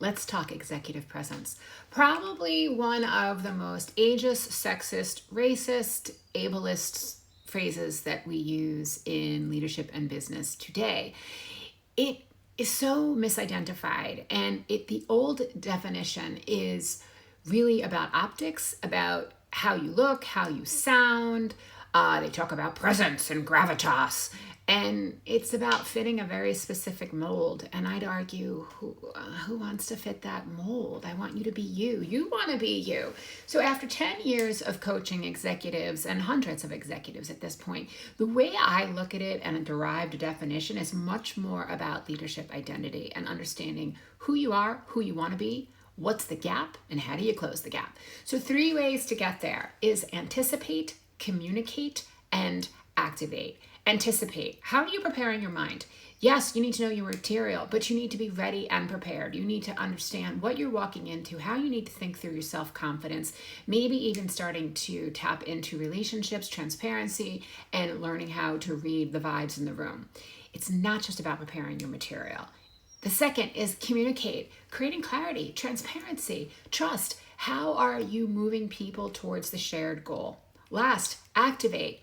Let's talk executive presence. Probably one of the most ageist, sexist, racist, ableist phrases that we use in leadership and business today. It is so misidentified, and the old definition is really about optics, about how you look, how you sound. They talk about presence and gravitas, and it's about fitting a very specific mold. And I'd argue, who wants to fit that mold? I want you to be you. You want to be you. So after 10 years of coaching executives and hundreds of executives at this point, the way I look at it and a derived definition is much more about leadership identity and understanding who you are, who you want to be, what's the gap, and how do you close the gap. So 3 ways to get there is anticipate, communicate, and activate. Anticipate. How are you preparing your mind? Yes, you need to know your material, but you need to be ready and prepared. You need to understand what you're walking into, how you need to think through your self-confidence, maybe even starting to tap into relationships, transparency, and learning how to read the vibes in the room. It's not just about preparing your material. The second is communicate, creating clarity, transparency, trust. How are you moving people towards the shared goal? Last, activate.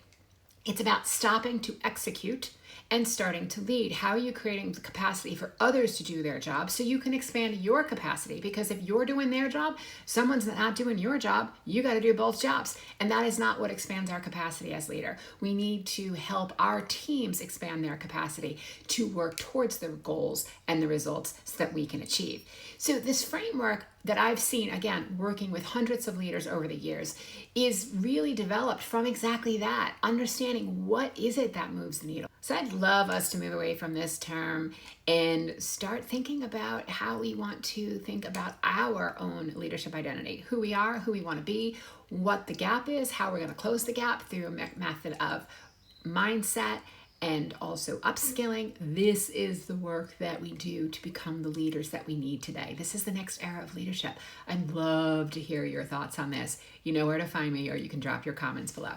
It's about stopping to execute and starting to lead. How are you creating the capacity for others to do their job so you can expand your capacity? Because if you're doing their job, someone's not doing your job, you got to do both jobs. And that is not what expands our capacity as leader. We need to help our teams expand their capacity to work towards the goals and the results so that we can achieve. So this framework that I've seen, again, working with hundreds of leaders over the years, is really developed from exactly that, understanding what is it that moves the needle. So I'd love us to move away from this term and start thinking about how we want to think about our own leadership identity, who we are, who we want to be, what the gap is, how we're going to close the gap through a method of mindset and also upskilling. This is the work that we do to become the leaders that we need today. This is the next era of leadership. I'd love to hear your thoughts on this. You know where to find me, or you can drop your comments below.